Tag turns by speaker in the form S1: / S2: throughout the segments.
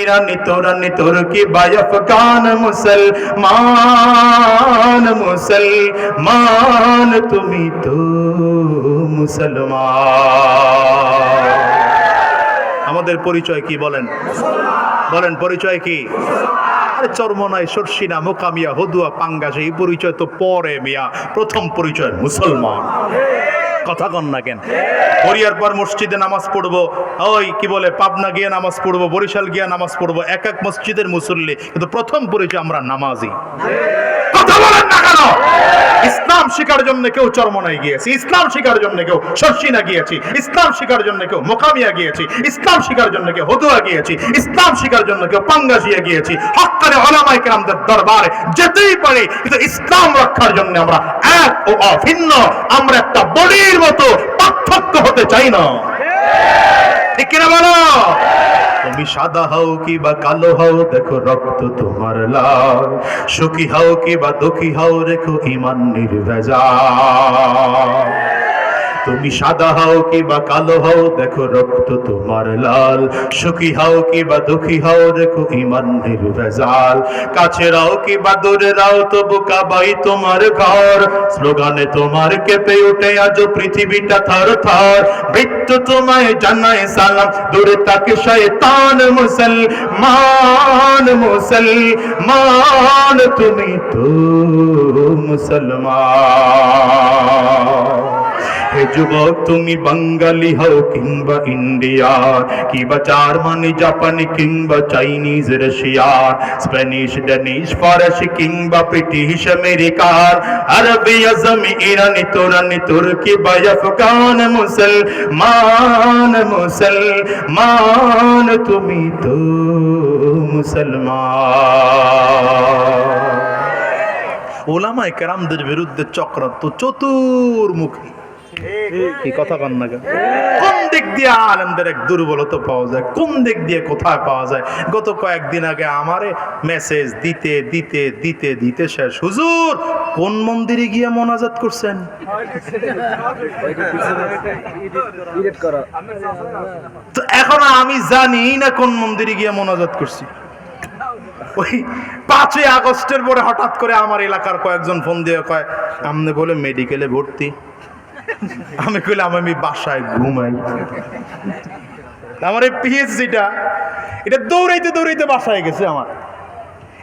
S1: ইরানি তুর্কি বা আফগান, মুসলমান মুসলমান তুমি তো মুসলমান। আমাদের পরিচয় কি বলেন? বলেন পরিচয় কি? আরে চরমনাই, সরসিনা, মোকামিয়া, হদুয়া, পাঙ্গাস, এই পরিচয় তো পরে মিয়া। প্রথম পরিচয় মুসলমান। কথা কন না কেন? পরিয়ার পর মসজিদে নামাজ পড়বো, ওই কি বলে পাবনা গিয়ে নামাজ পড়বো, বরিশাল গিয়ে নামাজ পড়বো, এক এক মসজিদের মুসল্লি, কিন্তু প্রথম পরিচয় আমরা নামাজি। কথা বলেন না কেন? ইসলাম শিকার জন্য কেউ চরমনাই গিয়েছে, ইসলাম শিকার জন্য কেউ সরসিনা গিয়েছি, ইসলাম শিকার জন্য কেউ মোকামিয়া গিয়েছি, ইসলাম শিকার জন্য কেউ হদুয়া গিয়েছি, ইসলাম শিকার জন্য কেউ পাঙ্গাসিয়া গিয়েছি। হক্কানে উলামায়ে কেরামদের দরবারে যেতেই পারি, কিন্তু ইসলাম রক্ষার জন্য আমরা এক ও অভিন্ন। আমরা একটা বলির মতো পার্থক্য হতে চাই না, ঠিক কিনা বলো? তুমি সাদা হও কি বা কালো হও, দেখো রক্ত তোমার লাল। সুখী হও কি বা দুঃখী হও, রেখো ঈমান নির্ভেজাল। তুমি সাদা হও কি বা কালো হও, দেখো রক্ত তোমার লাল। সুখী হও কি বা দুঃখী হও, রেখো ঈমান নির্ভেজাল। কাছে রাও কি বা দূরে রাও, তবু কাবাই তোমার ঘর। স্লোগানে তোমার কেঁপে ওঠে আজ পৃথিবীটা থর থর। মৃত্যু তোমায় জানায় সালাম, দূরে তাকে শয়তান। মুসলমান মুসলমান তুমি তো মুসলমান। হে যুবক, তুমি বাঙালি হও কিংবা ইন্ডিয়ার, কিংবা জার্মানি, জাপানি কিংবা চাইনিজ, রাশিয়ার, স্প্যানিশ, ডেনিশ, ফরাসি কিংবা ব্রিটিশ আমেরিকার, আরবি, আজমি, ইরানি, তুর্কি বা আফগান, মুসলমান মুসলমান তুমি তো মুসলমান। উলামায়ে কেরামদের বিরুদ্ধে চক্রান্ত চতুর্মুখী। কি কথা কন না কেন? কোন দিক দিয়ে আলেমদের এক দুর্বলতা পাওয়া যায়, কোন দিক দিয়ে কোথায় পাওয়া যায়? গত কয়েকদিন আগে আমারে মেসেজ দিতে দিতে দিতে দিতে শেষ। হুজুর কোন মন্দিরে গিয়ে মোনাজাত করছেন? তো এখন আমি জানি না কোন মন্দিরে গিয়ে মোনাজাত করছি। ওই 5ই আগস্টের পরে হঠাৎ করে আমার এলাকার কয়েকজন ফোন দিয়ে কয়, আমনে বলে মেডিকেলে ভর্তি। আমি কইলাম আমি বাসায় ঘুমাই। আমার এই পিএইচডিটা এটা দৌড়াইতে দৌড়াইতে বাসায় গেছে আমার।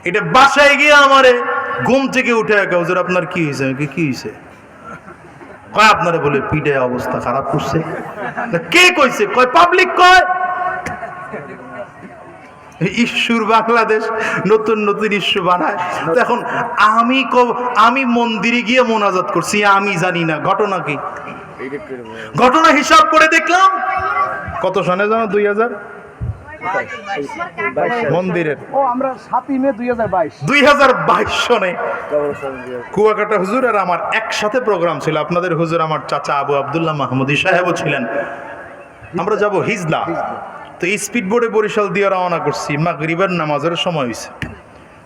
S1: এটা বাসায় গিয়ে আমারে ঘুম থেকে উঠে হুজুর আপনার কি হয়েছে? কি হয়েছে? কয় আপনারে বলে পিঠে অবস্থা খারাপ করছে। কে কইছে? কয় পাবলিক কয়। ইস্যুর বাংলাদেশ নতুন নতুন ইস্যু বানায়। তো এখন আমি মন্দিরে গিয়ে মোনাজাত করছি, আমি জানি না ঘটনা কি। ঘটনা হিসাব করে দেখলাম কত সনে জানো? 2000 মন্দিরের
S2: আমরা 7ই মে
S1: 2022 সনে কুয়াকাটা হুজুর আর আমার একসাথে প্রোগ্রাম ছিল। আপনাদের হুজুর আমার চাচা আবু আব্দুল্লাহ মাহমুদী সাহেবও ছিলেন। আমরা যাব হিজলা। তো স্পিড বোর্ডে বরিশাল দিয়ে রওনা করছি। মাগরিবের নামাজের সময় হয়েছে।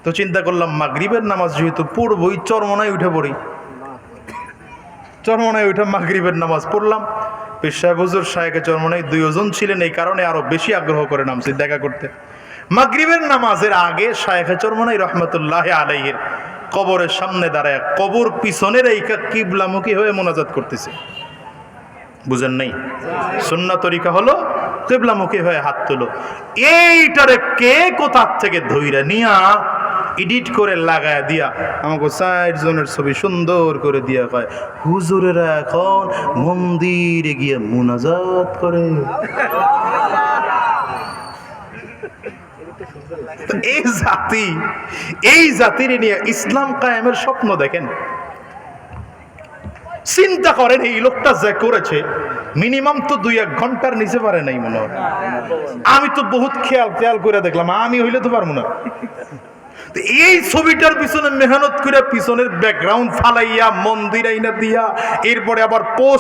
S1: তো চিন্তা করলাম মাগরিবের নামাজ যেহেতু পড়বই, চরমনায় উঠে পড়ি। চরমনায় উঠে মাগরিবের নামাজ পড়লাম। পীর সাহেব হুজুর শায়েখে চরমনায় 2 জন ছিলেন, এই কারণে আরো বেশি আগ্রহ করে নামছি দেখা করতে। মাগরিবের নামাজের আগে শায়েখে চরমনায় রহমতুল্লাহ আলাইহির কবরের সামনে দাঁড়ায়, কবর পিছনের এই কিবলামুখী হয়ে মোনাজাত করতেছে। বুঝেন নাই? সুন্নাত তরিকা হলো কিবলামুখী হয়ে হাত তুলো। এইটারে কে কোথা থেকে ধইরা নিয়া এডিট করে লাগায় দিয়া আমাকে 4 জনের ছবি সুন্দর করে দিয়া কয় হুজুরেরা এখন মন্দিরে গিয়ে মুনাজাত করে। এই জাতির নিয়ে ইসলাম কায়েমের স্বপ্ন দেখেন। চিন্তা করেন এই লোকটা যা করেছে মিনিমাম তো 2-1 ঘন্টার নিচে পারে নাই মনে হয়। আমি তো বহুত খেয়াল করে দেখলাম, আমি হইলে তো পারবো না। এই ছবিটার পিছনে মেহনত করে পিছনের ব্যাকগ্রাউন্ড ফালাইয়া মন্দির আইনা দিয়া এরপরে আবার পোস্ট